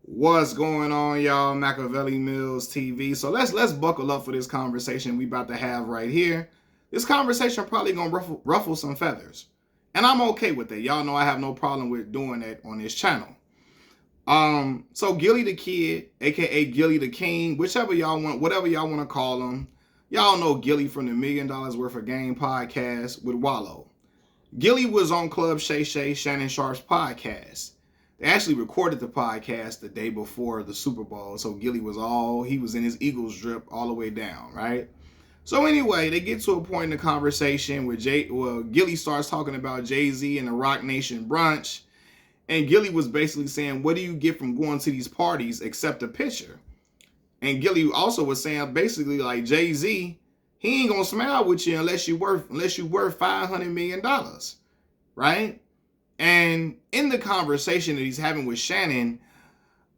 What's going on, y'all? Machiavelli Mills TV. So let's buckle up for this conversation we about to have right here. This conversation probably gonna ruffle some feathers, and I'm okay with it. Y'all know I have no problem with doing that on this channel. So Gilly the Kid, aka Gilly the King, whichever y'all want, whatever y'all want to call him. Y'all know Gilly from the $1 Million Worth of Game podcast with Wallow. Gilly was on Club Shay Shannon Sharp's podcast. They actually recorded the podcast the day before the Super Bowl, so Gilly he was in his Eagles drip all the way down, right? So anyway, they get to a point in the conversation where Gilly starts talking about Jay-Z and the Rock Nation brunch, and Gilly was basically saying, what do you get from going to these parties except a picture? And Gilly also was saying basically like Jay-Z, he ain't gonna smile with you unless you worth $500 million, right? And in the conversation that he's having with Shannon,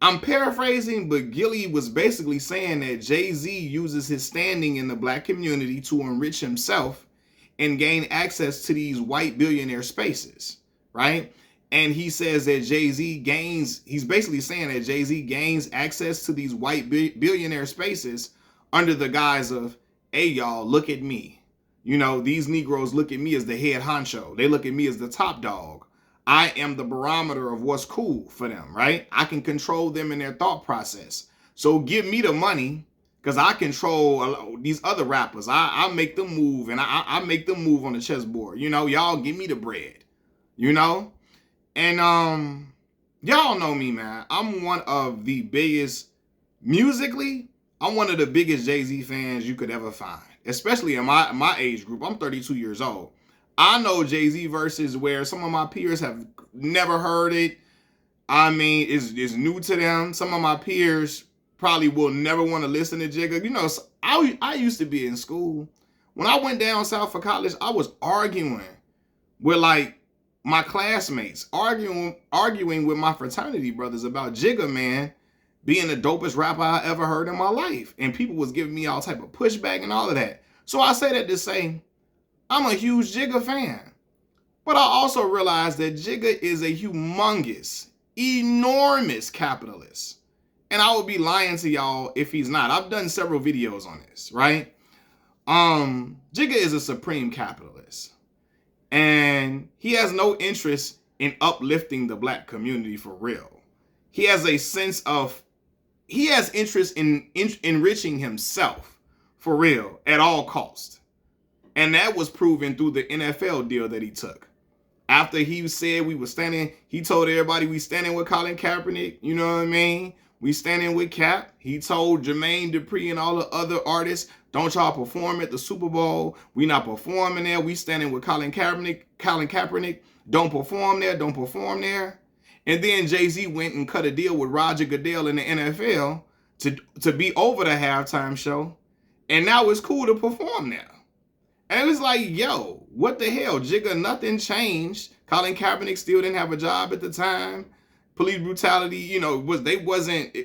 I'm paraphrasing, but Gilly was basically saying that Jay-Z uses his standing in the black community to enrich himself and gain access to these white billionaire spaces, right? And he says that he's basically saying that Jay-Z gains access to these white billionaire spaces under the guise of, hey, y'all, look at me. You know, these Negroes look at me as the head honcho. They look at me as the top dog. I am the barometer of what's cool for them, right? I can control them in their thought process. So give me the money because I control these other rappers. I make them move, and I make them move on the chessboard. You know, y'all give me the bread, you know? And y'all know me, man. I'm one of the biggest, musically, I'm one of the biggest Jay-Z fans you could ever find, especially in my age group. I'm 32 years old. I know Jay-Z verses where some of my peers have never heard it. I mean, it's new to them. Some of my peers probably will never want to listen to Jigga. You know, I used to be in school. When I went down south for college, I was arguing with like my classmates, arguing with my fraternity brothers about Jigga, man, being the dopest rapper I ever heard in my life. And people was giving me all type of pushback and all of that. So I say that to say, I'm a huge Jigga fan, but I also realize that Jigga is a humongous, enormous capitalist. And I would be lying to y'all if he's not. I've done several videos on this, right? Jigga is a supreme capitalist, and he has no interest in uplifting the black community for real. He has interest in enriching himself for real at all costs. And that was proven through the NFL deal that he took. After he said he told everybody we standing with Colin Kaepernick, you know what I mean? We standing with Cap. He told Jermaine Dupri and all the other artists, don't y'all perform at the Super Bowl. We not performing there. We standing with Colin Kaepernick. Don't perform there. And then Jay-Z went and cut a deal with Roger Goodell in the NFL to be over the halftime show. And now it's cool to perform there. And it was like, yo, what the hell? Jigga, nothing changed. Colin Kaepernick still didn't have a job at the time. Police brutality, you know, wasn't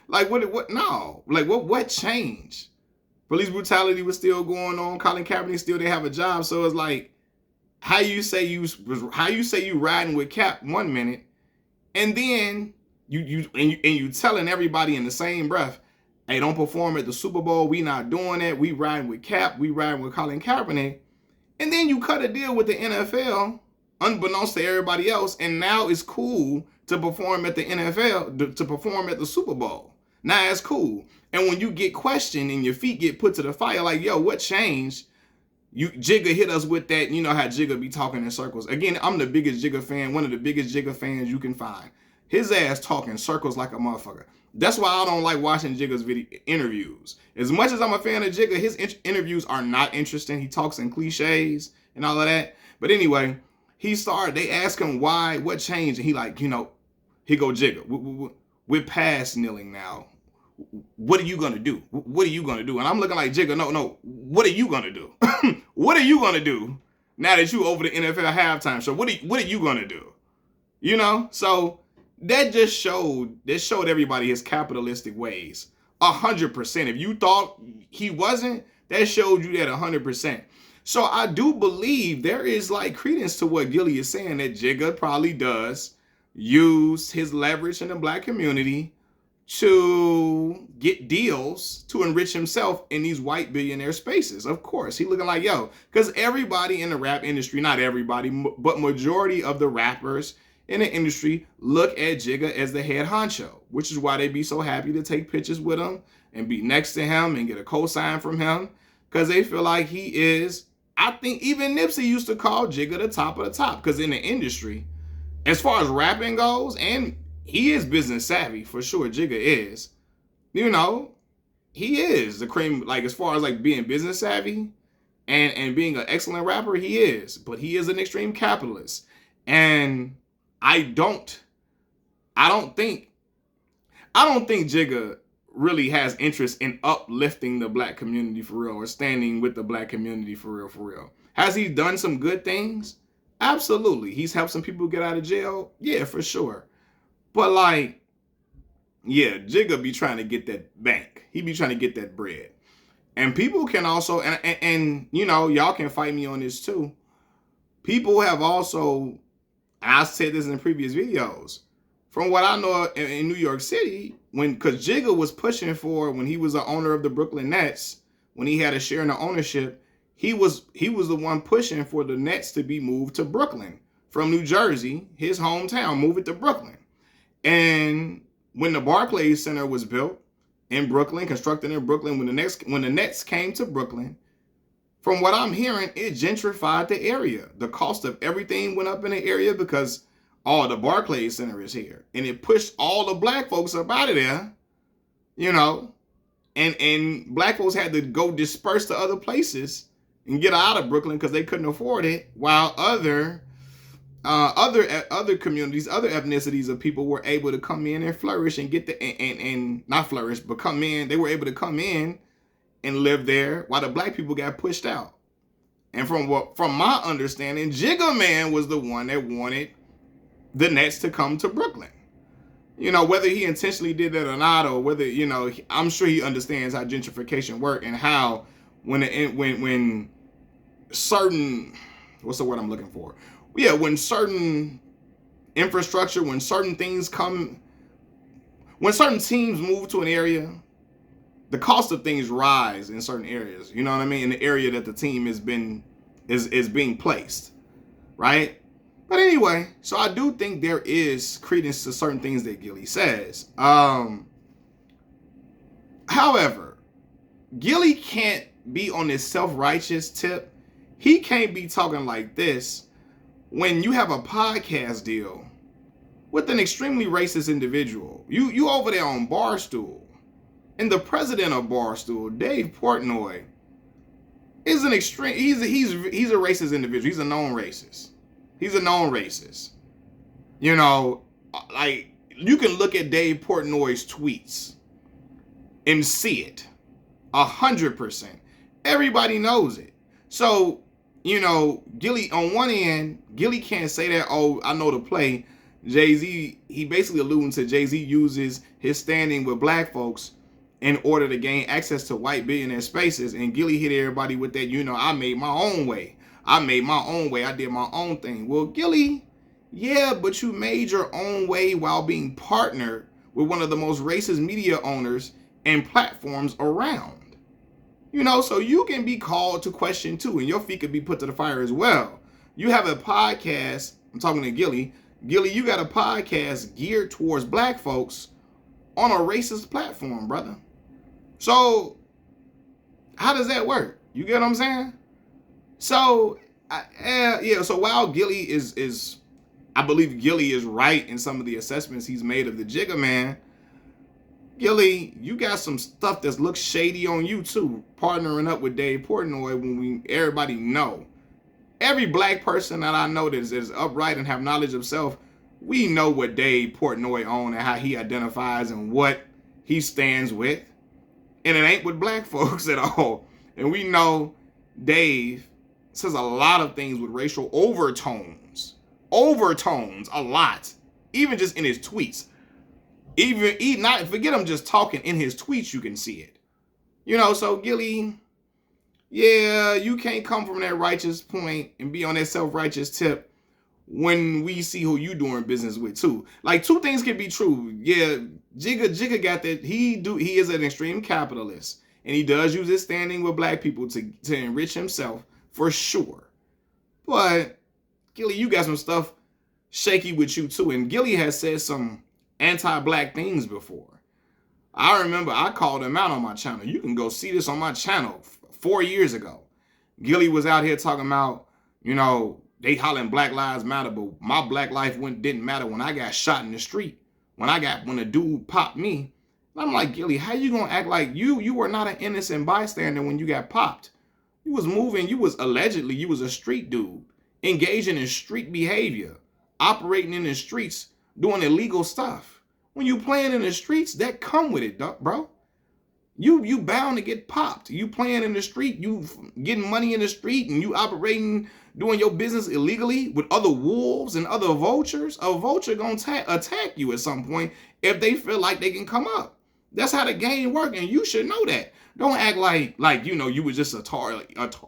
like what changed? Police brutality was still going on. Colin Kaepernick still didn't have a job. So it's like, how you say you riding with Cap 1 minute, and then you telling everybody in the same breath, hey, don't perform at the Super Bowl. We not doing that. We riding with Cap. We riding with Colin Kaepernick. And then you cut a deal with the NFL, unbeknownst to everybody else, and now it's cool to perform at the NFL, to perform at the Super Bowl. Now it's cool. And when you get questioned and your feet get put to the fire, like, yo, what changed? Jigga hit us with that. You know how Jigga be talking in circles. Again, I'm the biggest Jigga fan, one of the biggest Jigga fans you can find. His ass talking circles like a motherfucker. That's why I don't like watching Jigga's interviews. As much as I'm a fan of Jigga, his interviews are not interesting. He talks in cliches and all of that. But anyway, they ask him what changed, and he like, you know, he go, Jigga, we're past kneeling now. What are you gonna do? What are you gonna do? And I'm looking like, Jigga, no, what are you gonna do? What are you gonna do now that you over the NFL halftime show? What are you gonna do? You know, so that just showed everybody his capitalistic ways 100%. If you thought he wasn't, that showed you that 100%. So I do believe there is like credence to what Gillie is saying, that Jigga probably does use his leverage in the black community to get deals to enrich himself in these white billionaire spaces. Of course, he looking like, yo, because everybody in the rap industry, not everybody, but majority of the rappers in the industry look at Jigga as the head honcho, which is why they be so happy to take pictures with him and be next to him and get a cosign from him, because they feel like he is, I think even Nipsey used to call Jigga the top of the top, because in the industry, as far as rapping goes, and he is business savvy for sure. Jigga is, you know, he is the cream. Like as far as like being business savvy and being an excellent rapper, he is. But he is an extreme capitalist, and I don't think Jigga really has interest in uplifting the black community for real, or standing with the black community for real, for real. Has he done some good things? Absolutely. He's helped some people get out of jail. Yeah, for sure. But like, yeah, Jigga be trying to get that bank. He be trying to get that bread. And people can also, and you know, y'all can fight me on this too. People have also, and I said this in previous videos, from what I know in New York City, because Jigga was pushing for, when he was the owner of the Brooklyn Nets, when he had a share in the ownership, he was the one pushing for the Nets to be moved to Brooklyn from New Jersey, his hometown, move it to Brooklyn. And when the Barclays Center was built in Brooklyn, constructed in Brooklyn, when the Nets came to Brooklyn, from what I'm hearing, it gentrified the area. The cost of everything went up in the area because the Barclays Center is here. And it pushed all the black folks up out of there, you know, and black folks had to go disperse to other places and get out of Brooklyn because they couldn't afford it, while other communities, other ethnicities of people were able to come in and flourish and get and not flourish, but come in. They were able to come in and live there while the black people got pushed out. And from my understanding, Jigga Man was the one that wanted the Nets to come to Brooklyn. You know, whether he intentionally did that or not, or whether, you know, I'm sure he understands how gentrification works and how when certain, what's the word I'm looking for? Yeah, when certain infrastructure, when certain things come, when certain teams move to an area, the cost of things rise in certain areas. You know what I mean? In the area that the team is being placed, right? But anyway, so I do think there is credence to certain things that Gilly says. However, Gilly can't be on this self-righteous tip. He can't be talking like this when you have a podcast deal with an extremely racist individual. You over there on Barstool, and the president of Barstool, Dave Portnoy, is an extreme. He's a racist individual. He's a known racist. He's a known racist. You know, like, you can look at Dave Portnoy's tweets and see it 100%. Everybody knows it. So, you know, Gilly, on one end, Gilly can't say that, oh, I know the play. Jay-Z, he basically alluding to Jay-Z uses his standing with black folks in order to gain access to white billionaire spaces. And Gilly hit everybody with that, you know, I made my own way. I made my own way. I did my own thing. Well, Gilly, yeah, but you made your own way while being partnered with one of the most racist media owners and platforms around. You know, so you can be called to question too, and your feet could be put to the fire as well. You have a podcast, I'm talking to Gilly. Gilly, you got a podcast geared towards black folks on a racist platform, brother. So, how does that work? You get what I'm saying? So, so while Gilly is, I believe Gilly is right in some of the assessments he's made of the Jigga Man, Gilly, you got some stuff that looks shady on you too, partnering up with Dave Portnoy when everybody know. Every black person that I know that is upright and have knowledge of self, we know what Dave Portnoy owns and how he identifies and what he stands with. And it ain't with black folks at all. And we know Dave says a lot of things with racial overtones. Overtones, a lot. Even just in his tweets. Not forget him just talking, in his tweets you can see it. You know, so Gilly, yeah, you can't come from that righteous point and be on that self-righteous tip when we see who you doing business with too. Like, two things can be true. Yeah, Jigga got that. He is an extreme capitalist, and he does use his standing with black people to enrich himself for sure. But Gilly, you got some stuff shaky with you too, and Gilly has said some anti-black things before. I remember I called him out on my channel. You can go see this on my channel 4 years ago. Gilly was out here talking about, you know, they hollering Black Lives Matter, but my black life didn't matter when I got shot in the street. When a dude popped me. And I'm like, Gilly, how you gonna act like you were not an innocent bystander when you got popped? You was moving, you was a street dude, engaging in street behavior, operating in the streets, doing illegal stuff. When you playing in the streets, that come with it, bro. You bound to get popped. You playing in the street, you getting money in the street, and you operating, doing your business illegally with other wolves and other vultures. A vulture gonna attack you at some point if they feel like they can come up. That's how the game works, and you should know that. Don't act like you know you were just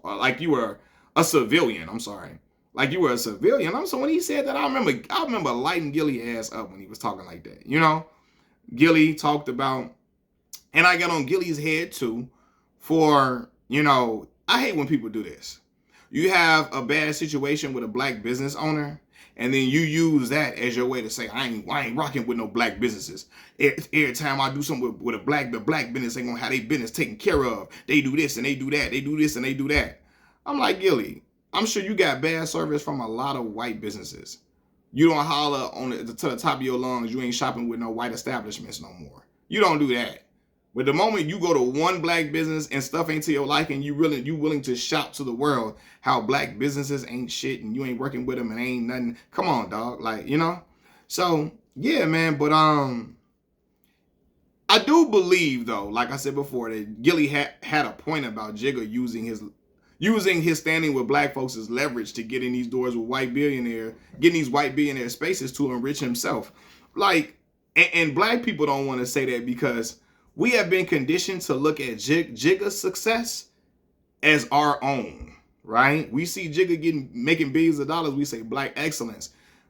like you were a civilian. I'm sorry, like you were a civilian. So when he said that, I remember lighting Gilly ass up when he was talking like that. You know, Gilly talked about. And I got on Gilly's head too for, you know, I hate when people do this. You have a bad situation with a black business owner, and then you use that as your way to say, I ain't rocking with no black businesses. Every time I do something with the black business ain't gonna have their business taken care of. They do this and they do that. They do this and they do that. I'm like, Gilly, I'm sure you got bad service from a lot of white businesses. You don't holler to the top of your lungs, you ain't shopping with no white establishments no more. You don't do that. But the moment you go to one black business and stuff ain't to your liking, you willing to shout to the world how black businesses ain't shit and you ain't working with them and ain't nothing. Come on, dog. Like, you know? So, yeah, man. But I do believe, though, like I said before, that Gilly had a point about Jigga using his standing with black folks as leverage to get in these doors with getting these white billionaire spaces to enrich himself. Like, and black people don't want to say that because we have been conditioned to look at Jigga's success as our own, right? We see Jigga making billions of dollars. We say black excellence.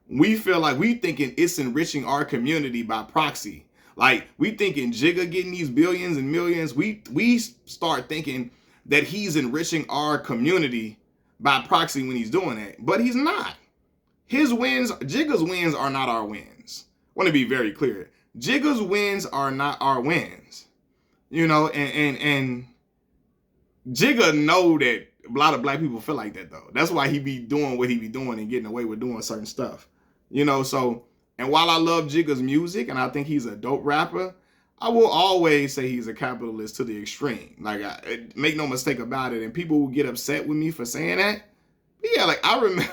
We feel like we thinking it's enriching our community by proxy. Like we thinking Jigga getting these billions and millions. We start thinking that he's enriching our community by proxy when he's doing that, but he's not. Jigga's wins are not our wins. I want to be very clear. Jigga's wins are not our wins, you know, and Jigga know that a lot of black people feel like that though. That's why he be doing what he be doing and getting away with doing certain stuff, you know. So, and while I love Jigga's music and I think he's a dope rapper, I will always say he's a capitalist to the extreme. Like, make no mistake about it. And people will get upset with me for saying that. But yeah, like I remember.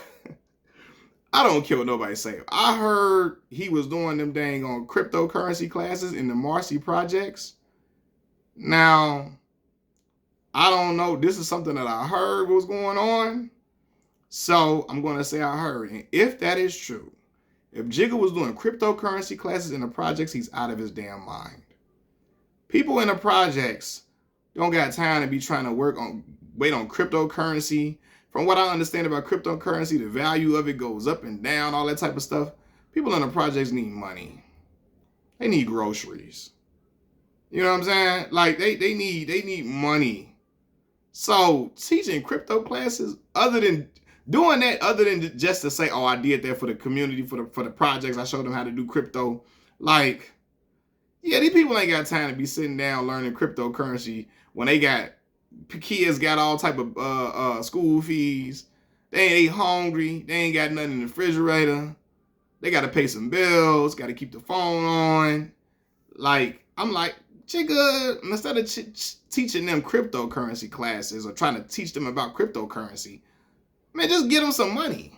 I don't care what nobody say. I heard he was doing them dang on cryptocurrency classes in the Marcy projects. Now, I don't know. This is something that I heard was going on. So I'm going to say I heard. And if that is true, if Jigga was doing cryptocurrency classes in the projects, he's out of his damn mind. People in the projects don't got time to be trying to wait on cryptocurrency. From what I understand about cryptocurrency, the value of it goes up and down, all that type of stuff. People in the projects need money. They need groceries. You know what I'm saying? Like they need money. So teaching crypto classes, other than just to say, oh, I did that for the community, for the projects, I showed them how to do crypto. Like, yeah, these people ain't got time to be sitting down learning cryptocurrency when kids got all type of school fees. They ain't hungry. They ain't got nothing in the refrigerator. They got to pay some bills. Got to keep the phone on. Like, I'm like, Jigga, instead of teaching them cryptocurrency classes or trying to teach them about cryptocurrency, man, just get them some money.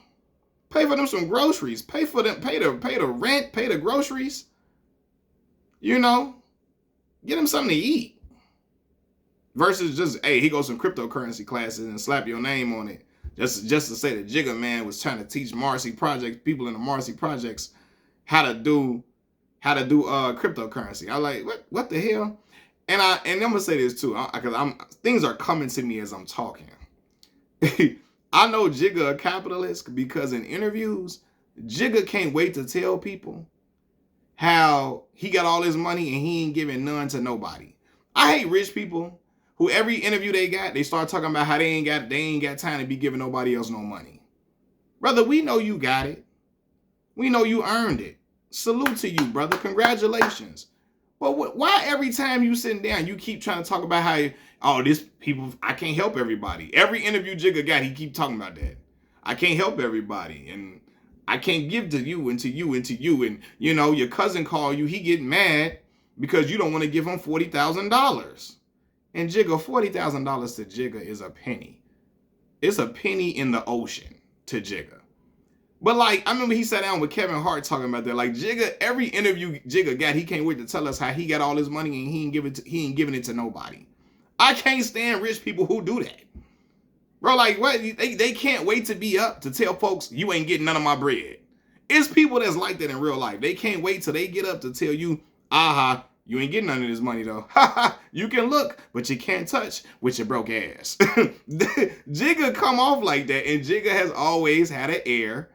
Pay for them some groceries. Pay the rent. Pay the groceries. You know, get them something to eat. Versus just, hey, he goes some cryptocurrency classes and slap your name on it. Just to say that Jigga man was trying to teach Marcy projects, people in the Marcy projects, how to do cryptocurrency. I like, what the hell? And I'm gonna say this too, because things are coming to me as I'm talking. I know Jigga a capitalist because in interviews, Jigga can't wait to tell people how he got all his money and he ain't giving none to nobody. I hate rich people who every interview they got, they start talking about how they ain't got time to be giving nobody else no money. Brother, we know you got it. We know you earned it. Salute to you, brother. Congratulations. But why every time you sitting down, you keep trying to talk about how, oh, this people, I can't help everybody. Every interview Jigga got, he keep talking about that. I can't help everybody. And I can't give to you and to you and to you. And, you know, your cousin call you, he get mad because you don't want to give him $40,000. And Jigga, $40,000 to Jigga is a penny. It's a penny in the ocean to Jigga. But like, I remember he sat down with Kevin Hart talking about that. Like Jigga, every interview Jigga got, he can't wait to tell us how he got all his money and he ain't giving it to nobody. I can't stand rich people who do that. Bro, like what? They can't wait to be up to tell folks you ain't getting none of my bread. It's people that's like that in real life. They can't wait till they get up to tell you, aha, you ain't getting none of this money though. You can look, but you can't touch with your broke ass. Jigga come off like that, and Jigga has always had an air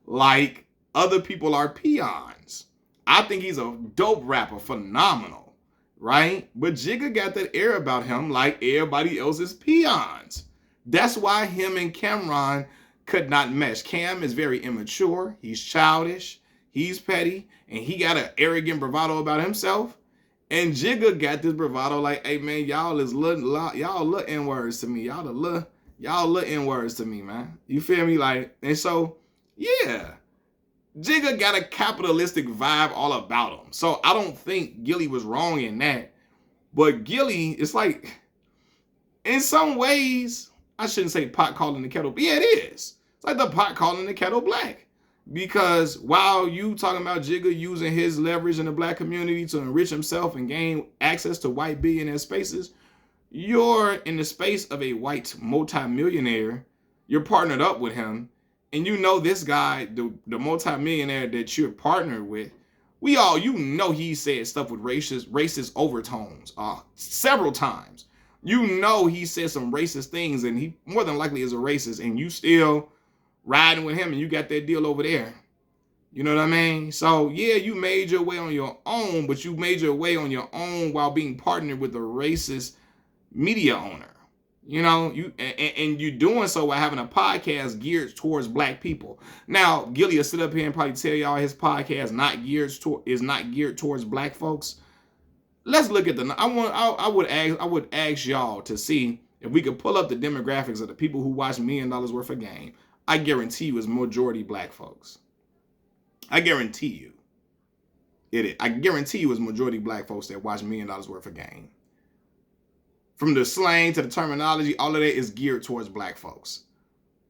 like other people are peons. I think he's a dope rapper, phenomenal, right? But Jigga got that air about him like everybody else is peons. That's why him and Cameron could not mesh. Cam is very immature. He's childish. He's petty. And he got an arrogant bravado about himself. And Jigga got this bravado like, hey, man, y'all little N-words to me. Y'all little N-words to me, man. You feel me? Like, and so, yeah. Jigga got a capitalistic vibe all about him. So I don't think Gilly was wrong in that. But Gilly, it's like, in some ways, I shouldn't say pot calling the kettle, but yeah, it is. It's like the pot calling the kettle black. Because while you talking about Jigga using his leverage in the black community to enrich himself and gain access to white billionaire spaces, you're in the space of a white multimillionaire. You're partnered up with him. And you know this guy, the multimillionaire that you're partnered with, you know he said stuff with racist overtones several times. You know he said some racist things, and he more than likely is a racist, and you still riding with him, and you got that deal over there. You know what I mean? So, yeah, you made your way on your own, but you made your way on your own while being partnered with a racist media owner. You know, and you're doing so by having a podcast geared towards black people. Now, Gillie will sit up here and probably tell y'all his podcast is not geared towards black folks. Let's look at I would ask y'all to see if we could pull up the demographics of the people who watch $1 million worth of game. I guarantee you it's majority black folks. I guarantee you it is. I guarantee you it's majority black folks that watch $1 million worth of game. From the slang to the terminology, all of that is geared towards black folks.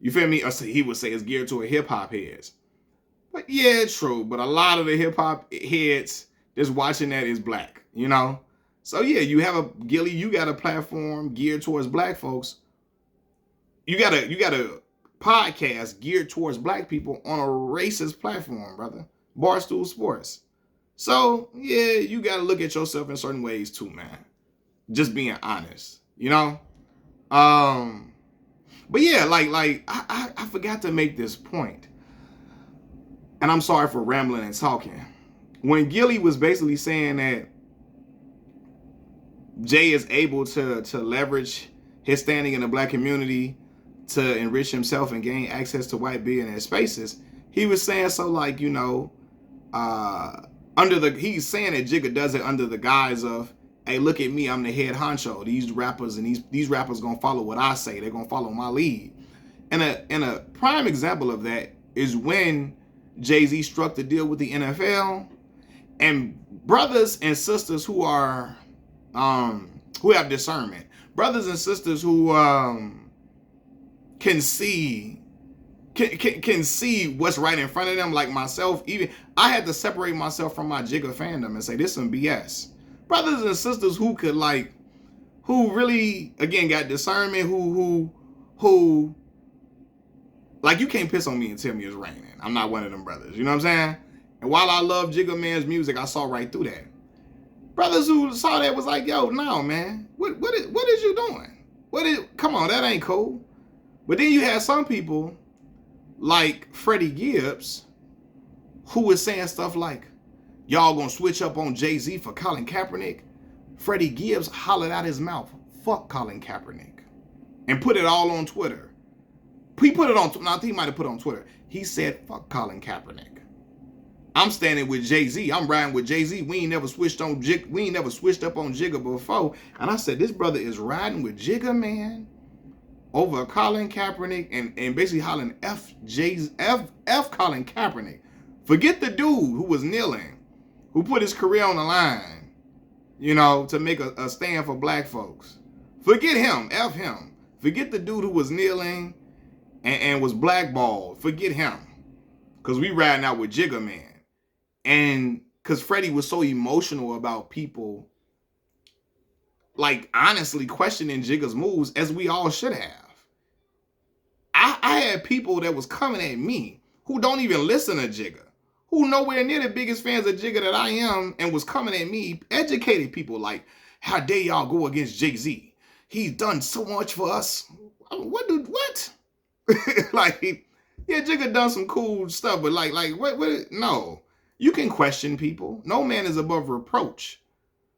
You feel me? Or he would say it's geared toward hip hop heads. But yeah, true. But a lot of the hip hop heads just watching that is black, you know? So yeah, you have a Gillie, you got a platform geared towards black folks. You got a podcast geared towards black people on a racist platform, brother. Barstool Sports. So yeah, you got to look at yourself in certain ways too, man. Just being honest, you know? But yeah, like I forgot to make this point. And I'm sorry for rambling and talking. When Gillie was basically saying that Jay is able to leverage his standing in the black community to enrich himself and gain access to white billionaire spaces, he was saying so like, you know, he's saying that Jigga does it under the guise of, hey, look at me, I'm the head honcho. These rappers and these rappers gonna follow what I say. They're gonna follow my lead. And a prime example of that is when Jay-Z struck the deal with the NFL, and brothers and sisters who are who have discernment, brothers and sisters who can see what's right in front of them, like myself. Even I had to separate myself from my Jigga fandom and say this some BS. Brothers and sisters who could who really again got discernment, who like, you can't piss on me and tell me it's raining. I'm not one of them brothers. You know what I'm saying? And while I love Jigga Man's music, I saw right through that. Brothers who saw that was like, yo, no, man. What is you doing? Come on, that ain't cool. But then you have some people like Freddie Gibbs who was saying stuff like, y'all gonna switch up on Jay-Z for Colin Kaepernick? Freddie Gibbs hollered out his mouth, fuck Colin Kaepernick, and put it all on Twitter. He put it on, I think he might have put it on Twitter. He said, fuck Colin Kaepernick. I'm standing with Jay-Z. I'm riding with Jay-Z. We ain't never switched up on Jigga before. And I said, this brother is riding with Jigga, man, over Colin Kaepernick and basically hollering F Colin Kaepernick. Forget the dude who was kneeling, who put his career on the line, you know, to make a stand for black folks. Forget him, F him. Forget the dude who was kneeling and was blackballed. Forget him. Because we riding out with Jigga, man. And because Freddie was so emotional about people, like, honestly questioning Jigga's moves, as we all should have. I had people that was coming at me who don't even listen to Jigga, who nowhere near the biggest fans of Jigga that I am, and was coming at me, educated people like, how dare y'all go against Jay-Z? He's done so much for us. What? Like, yeah, Jigga done some cool stuff, but like, what? No. You can question people. No man is above reproach.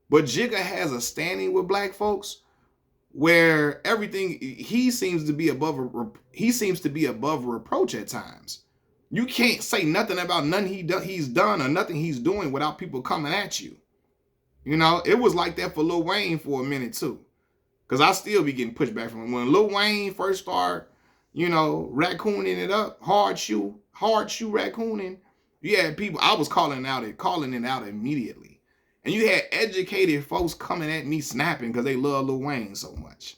But Jigga has a standing with black folks where everything, he seems to be above reproach at times. You can't say nothing about nothing he's done or nothing he's doing without people coming at you. You know, it was like that for Lil Wayne for a minute too. Because I still be getting pushback from him. When Lil Wayne first started, you know, raccooning it up, hard shoe raccooning, you had people, I was calling it out immediately. And you had educated folks coming at me snapping because they love Lil Wayne so much.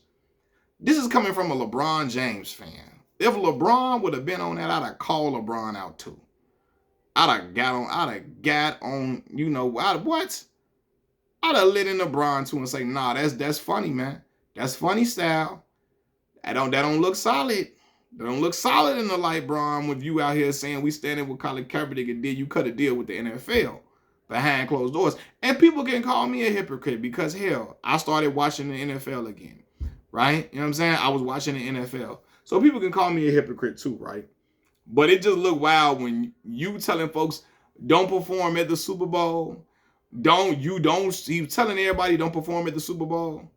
This is coming from a LeBron James fan. If LeBron would have been on that, I'd have called LeBron out too. I'd have got on, you know, what? I'd have lit in LeBron too and say, nah, that's funny, man. That's funny style. That don't look solid. That don't look solid in the light, Bron, with you out here saying we standing with Colin Kaepernick and you cut a deal with the NFL behind closed doors. And people can call me a hypocrite because, hell, I started watching the NFL again, right? You know what I'm saying? I was watching the NFL. So people can call me a hypocrite too, right? But it just looked wild when you telling folks don't perform at the Super Bowl. You telling everybody don't perform at the Super Bowl,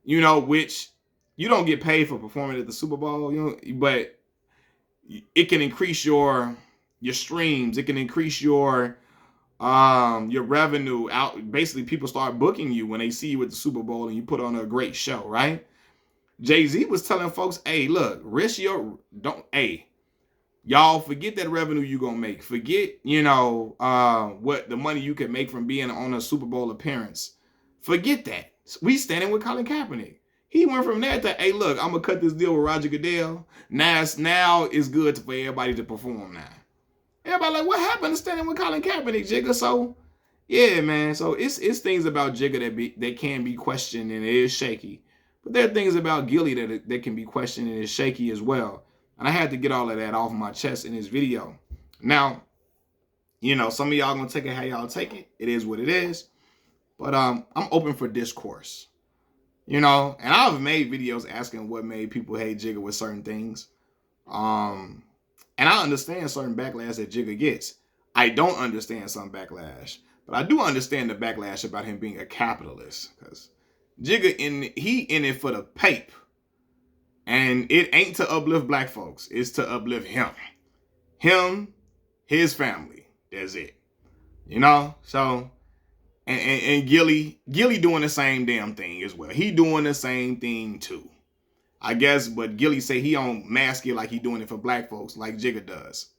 you know, which you don't get paid for performing at the Super Bowl, you know, but it can increase your streams. It can increase your revenue out. Basically, people start booking you when they see you at the Super Bowl and you put on a great show, right? Jay-Z was telling folks, hey, look, y'all forget that revenue you gonna make. Forget, you know, what the money you can make from being on a Super Bowl appearance. Forget that. We standing with Colin Kaepernick. He went from that to, hey, look, I'm gonna cut this deal with Roger Goodell. Now it's good for everybody to perform now. Everybody like, what happened to standing with Colin Kaepernick, Jigga? So, yeah, man. So it's things about Jigga that can be questioned and it is shaky. But there are things about Gilly that can be questioned and is shaky as well. And I had to get all of that off my chest in this video. Now, you know, some of y'all gonna take it how y'all take it. It is what it is. But I'm open for discourse. You know, and I've made videos asking what made people hate Jigga with certain things. And I understand certain backlash that Jigga gets. I don't understand some backlash. But I do understand the backlash about him being a capitalist. Because Jigga, he in it for the pape. And it ain't to uplift black folks. It's to uplift him. Him, his family. That's it. You know? So, and Gilly doing the same damn thing as well. He doing the same thing too. I guess, but Gilly say he don't mask it like he doing it for black folks like Jigga does.